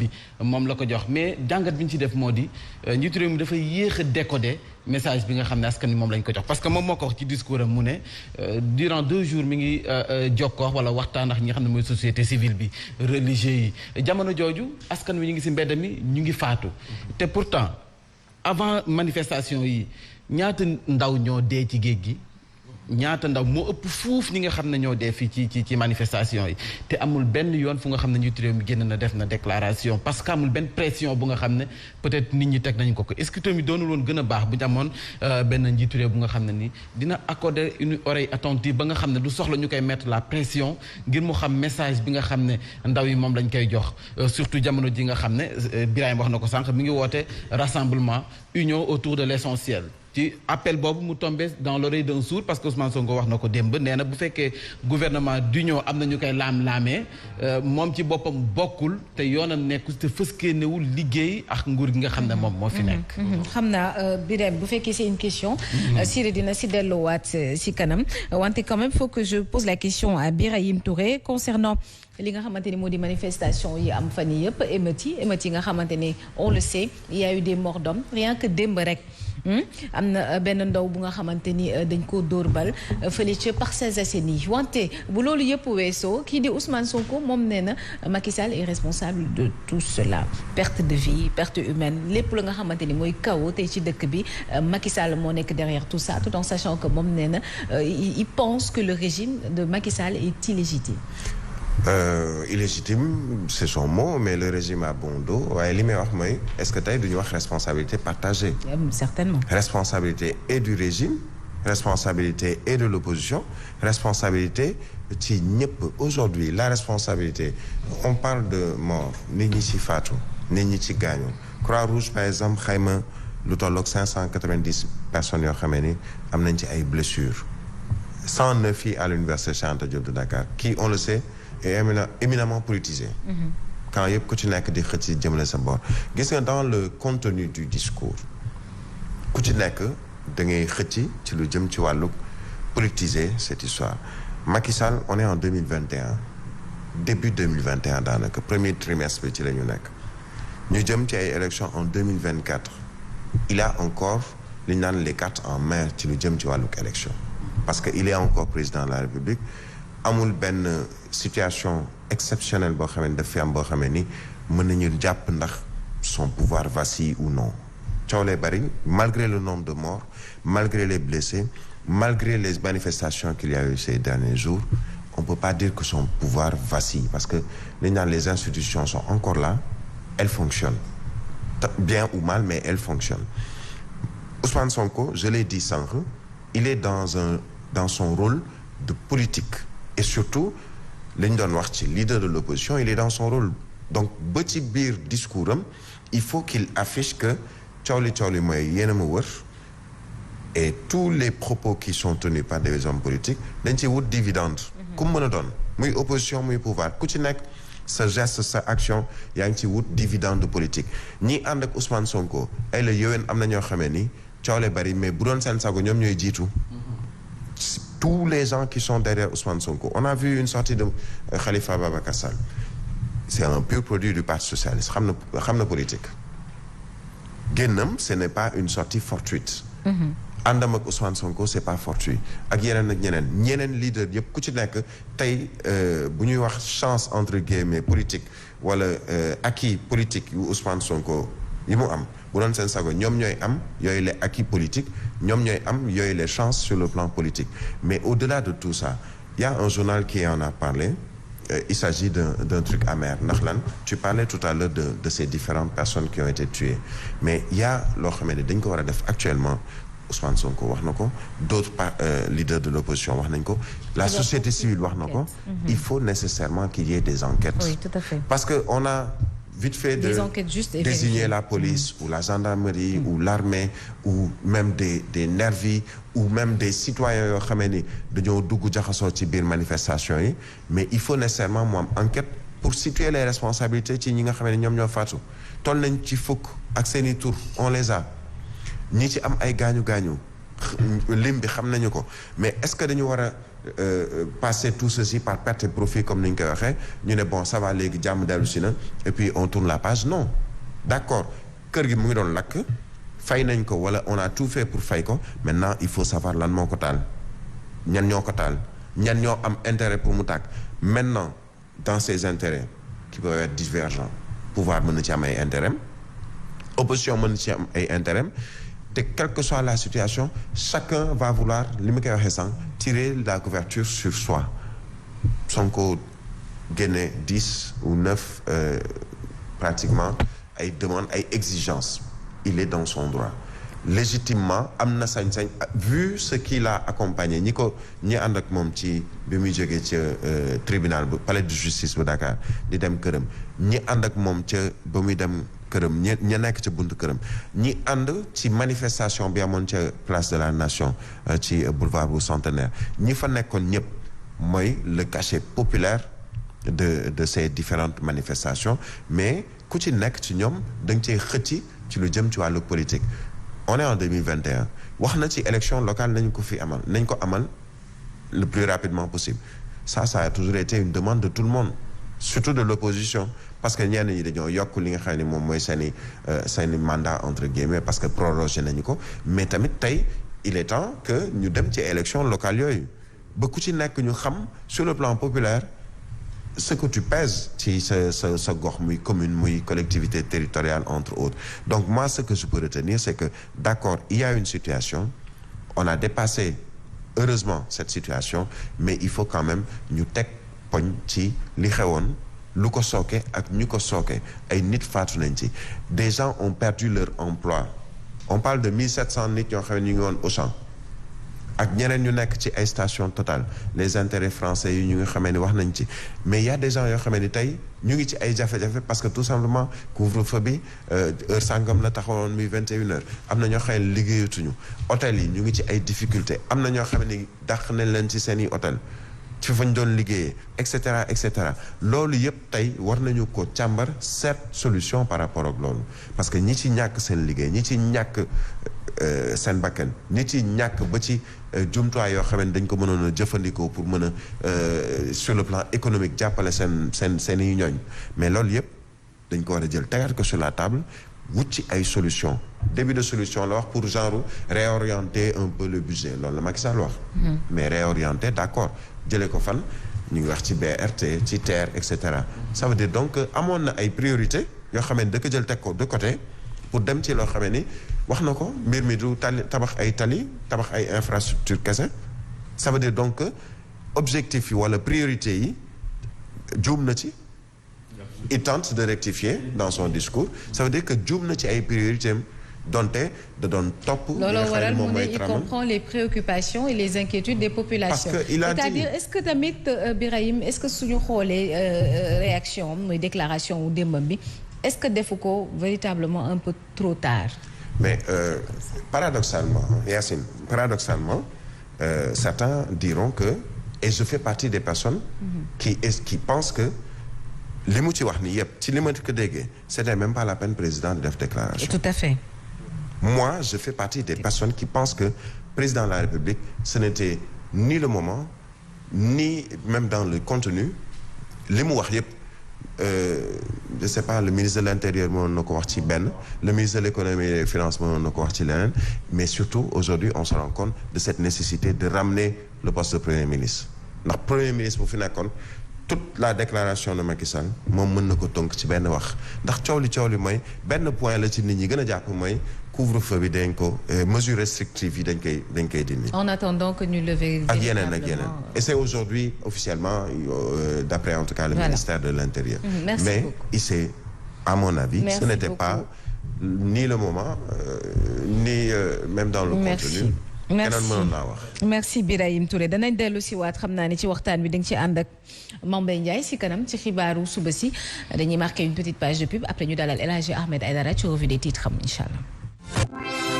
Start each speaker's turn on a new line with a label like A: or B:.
A: bi moom la ko jox mais jàngat bi ñu ci def moo di njiitu réew mi dafay yéex a décoder message bi nga xam ne askan wi moom lañ ko jox parce que moom moo ko wax ci discours am mu ne durant 2 jours mi ngi jokkoo wala waxtaan ak ñi nga xam ne mooy société civile bi religieux yi jamono jooju askan wi ñu ngi ci mbedd mi ñu ngi faatu te pourtant avant manifestation yi ñaata ndaw ñoo dee ci géej gi ñaata ndaw moo ëpp fuuf ñi nga xam ne ñoo dee fii ci manifestation yi te amul benn yoon fu nga xam ne njiitu réew mi génn na def na déclaration parce que amul benn pression bu nga xam ne peut-être nit ñi teg nañu ko est-ce que tamit doonul woon gën a baax bu ñu amoon benn njiitu réew bu nga xam ne ni dina accorder une oreille attentive ba nga xam ne du soxla ñu koy mettre la pression ngir mu xam message bi nga xam ne ndaw yi moom lañ koy jox surtout jamono ji nga xam ne Birahim wax na ko sànq mi ngi woote rassemblement union autour de l'essentiel ci appel boobu mu tombé dans l'oreille d'un sourd parce que Ousmane Sonko wax na ko démb nee na bu fekkee gouvernement d'union am na ñu koy laam-laamee moom ci boppam bokkul te yoonam nekku te fëskeenewul liggéey ak nguur gi nga xam ne moom moo fi nekk.
B: xam naa Birame bu fekkee c'est une question. Siré dina si delluwaat si kanam wante quand même faut que je pose la question à Birahim Touré concernant li nga xamante ni moo di manifestation yi am fan yii yëpp émeutes yi nga xamante ni on le sait il y a eu des morts d'hommes rien que démb rek. am na benn ndaw bu nga xamante ni dañ koo dóor bal fële ca Parcelles Assainies wante bu loolu yëpp weesoo kii di Ousmane Sonko moom nee na Macky Sall est responsable de tout cela perte de vie perte humaine lépp la nga xamante ni mooy kaw tey ci dëkk bi Macky Sall moo nekk derrière tout ça tout en sachant que moom nee na il pense que le régime de Macky Sall est illégitime.
C: Illégitime c'est son mot mais le régime a bon dos waaye li may wax mooy est-ce que tey duñu wax responsabilité partagée.
B: Certainement.
C: Responsabilité et du régime responsabilité et de l'opposition responsabilité ci ñëpp aujourd'hui la responsabilité on parle de mort nit ñi ci faatu nit ñi ci gaañu Croix-Rouge par exemple xayma lu tolloog 590 personnes yoo xamee ni am nañ ci ay blessures 109 filles à l'université Cheikh Anta Diop de Dakar qui on le sait est éminemment politisé. Quand yëpp ku ci nekk di xëcc ci jëmale sa bord gis nga dans le contenu du discours ku ci nekk da ngay xëcc ci lu jëm ci wàllu politiser cette histoire Macky Sall on est en 2021 début 2021 daanaka premier trimestre bi ci la ñu nekk ñu jëm ci ay élections en 2024 il a encore li ñu naan les cartes en main ci lu jëm ci wàllu élection parce que il est encore président de la République amul benn situation exceptionnelle boo xamee ni daf fi am boo xamee ni mën nañu jàpp ndax son pouvoir vacille ou non coow lay bari malgré le nombre de morts malgré les blessés malgré les manifestations qu'il y a eu ces derniers jours on peut pas dire que son pouvoir vacille parce que li ñu naan les institutions sont encore là elles fonctionnent bien ou mal mais elles fonctionnent Ousmane Sonko je l'ai dit sànq il est dans son rôle de politique et surtout li ñu doon wax ci leader de l'opposition il est dans son rôle donc ba ci biir discours am il faut qu'il affiche que coow li mooy yéen a ma wër et tous les propos qui sont tenus par des hommes politiques dañ ci wut dividende ku mu mën a doon muy opposition muy pouvoir ku ci nekk sa geste sa action yaa ngi ci wut dividende politique ñi ànd ak Ousmane Sonko ay la yowén am na ñoo xamee ni coow li bari mais bu doon seen sago ñoom ñooy jiitu tous les gens qui sont derrière Ousmane Sonko on a vu une sortie de Khalifa Ababacar Sall c'est un pur produit du Parti socialiste xam na politique génnam ce n'est pas une sortie fortuite àndam ak Ousmane Sonko c'est pas fortuit ak yeneen ak ñeneen leader yëpp ku ci nekk tey bu ñuy wax chance entre guillemets politique wala acquis politique yu Ousmane Sonko yi mu am bu doon seen sago ñoom ñooy am yooyu les acquis politiques ñoom ñooy am yooyu les chances sur le plan politique mais au-delà de tout ça il y a un journal qui en a parlé il s'agit d'un truc amer ndax lan tu parlais tout à l'heure de ces différentes personnes qui ont été tuées mais il y a loo xam ne dañ ko war a def actuellement Ousmane Sonko wax na ko d'autres leaders de l'opposition wax nañ ko la société civile wax na ko il faut nécessairement qu'il y ait des enquêtes
B: oui, tout à fait.
C: parce que on a vite fait de désigner la police ou la gendarmerie ou l'armée ou même des nervis ou même des citoyens yoo xamee ni dañoo dugg jaxasoo ci biir manifestation yi mais il faut nécessairement mu am enquête pour situer les responsabilités ci ñi nga xamee ni ñoom ñoo faatu toll nañ ci fukk ak seeni tur on les a ñi ci am ay gaañu lim bi xam nañu ko mais est-ce que dañu war a passer tout ceci par perte et profit comme ni ñu koy waxee ñu ne bon ça va léegi jàmm dellu si na et puis on tourne la page non d'accord kër gi mu ngi doon lakk fay nañ ko wala on a tout fait pour fay ko maintenant il faut savoir lan moo ko taal ñan ñoo ko taal ñan ñoo am intérêt pour mu tàkk maintenant dans ces intérêts qui peuvent être divergents pouvoir mën na ci am ay intérêt opposition mën na ci am ay intérêt te quelle que soit la situation chacun va vouloir li ma koy waxee sànq tirer la couverture sur soi Sonko génne 10 ou 9 pratiquement ay demandes ay exigences il est dans son droit légitimement am na sañ-sañ vu ce qu'il a accompagné ñi ànd ak moom ci bi muy jógee ca tribunal bu palais de justice bu Dakar di dem këram ñi ànd ak moom ca ba muy dem këram ña nekk ca buntu këram ñi ànd ci manifestation bi amoon ca place de la nation ci boulevard bu Centenaire ñi fa nekkoon ñëpp mooy le cachet populaire de ces différentes manifestations mais ku ci nekk ci ñoom da nga cee xëcci ci lu jëm ci wàllu politique on est en 2021 wax na ci élection locale nañ ko amal le plus rapidement possible ça a toujours été une demande de tout le monde surtout de l'opposition parce que ñenn ñi dañoo yokk li nga xam ne moom mooy seeni mandat entre guillemets parce que prorogé nañu ko mais tamit tey il est temps que ñu dem ci élection locale yooyu ba ku ci nekk ñu xam sur le plan populaire ce que tu pèses ci sa gox muy commune muy collectivité territoriale entre autres donc moi ce que je peux retenir c'est que d'accord il y a une situation on a dépassé heureusement cette situation mais il faut quand même ñu teg poñ ci li xewoon lu ko sooke ak ñu ko sooke ay nit faatu nañ ci des gens ont perdu leur emploi on parle de 1700 nit ñoo xam ne ñu ngi woon Auchan ak ñeneen ñu nekk ci ay station Total les intérêts français yi ñu ngi xamee ni wax nañ ci mais il y a des gens yoo xamee ni tey ñu ngi ci ay jafe-jafe parce que tout simplement couvre-feu bi heure sàngam la taxawoon muy 21h am na ñoo xam ne liggéeyatuñu hôtel yi ñu ngi ci ay difficultés am na ñoo xam ne dàq nañ leen ci seeni hôtel ci fañ doon liggéeyee et cetera loolu yëpp tey war nañu ko càmbar seet solution par rapport ak loolu parce que ñi ci ñàkk seen liggéey ñi ci ñàkk seen bakkan ñi ci ñàkk ba ci jumtuwaay yoo xam ne dañ ko mënoon a jëfandikoo pour mën a sur le plan économique jàppale seen i ñooñ mais loolu yëpp dañ ko war a jël tegaat ko sur la table wut ci ay solution début de solution la wax pour genre réorienter un peu le budget loolu la Macky Sall wax mais réorienter d'accord jëlee ko fan ñu ngi wax ci BRT ci TER et cetera ça veut dire donc amoon na ay priorité yoo xam ne da ko jël teg ko de côté pour dem ci loo xam ni wax na ko mbir mi du tabax ay tali tabax ay infrastructure kese ça veut dire donc objectif yi wala priorité yi juum na ci il tente de rectifier dans son discours ça veut dire que juum na ci ay priorité am donte da doon topp
B: looloo waral mu ne il comprend les préoccupations et les inquiétudes des populations
C: parce que il a
B: c'est-à-dire est-ce que tamit Birahim est-ce que suñu xoolee réaction muy déclaration wu démbam bi est-ce que defu ko véritablement un peu trop tard
C: mais paradoxalement Yacine certains diront que et je fais partie des personnes qui pensent que li mu ci wax ni yëpp ci li ma ko déggee c'était même pas la peine président de def déclaration
B: tout à fait
C: moi je fais partie des personnes qui pensent que président de la République ce n'était ni le moment ni même dans le contenu li mu wax yëpp je sais pas le ministre de l'Intérieur mënoon na ko wax ci benn le ministre de l'Économie et des Finances mënoon na ko wax ci leneen mais surtout aujourd'hui on se rend compte de cette nécessité de ramener le poste de Premier ministre ndax Premier ministre bu fi nekkoon toute la déclaration de Macky Sall moom mën na ko tënk ci benn wax ndax coow li mooy benn point la ci nit ñi gën a jàpp mooy couvre-feu bi dañ ko mesures restrictives yi dañ koy dindi.
B: en attendant que ñu lever
C: ak yeneen et c'est aujourd'hui officiellement d'après en tout cas le ministère de l'Intérieur.
B: Merci
C: mais
B: beaucoup.
C: Ici à mon avis ce n'était pas ni le moment ni même dans le contenu.
B: merci Birahim Touré danañ dellu si waat xam naa ne ci waxtaan bi da nga ci ànd ak Mame Mbaye Ndiaye si kanam ci xibaaru suba si dañuy marquer une petite page de pub après ñu dalal El Hadji Ahmed Aïdara ci revue des titres xam incha allah.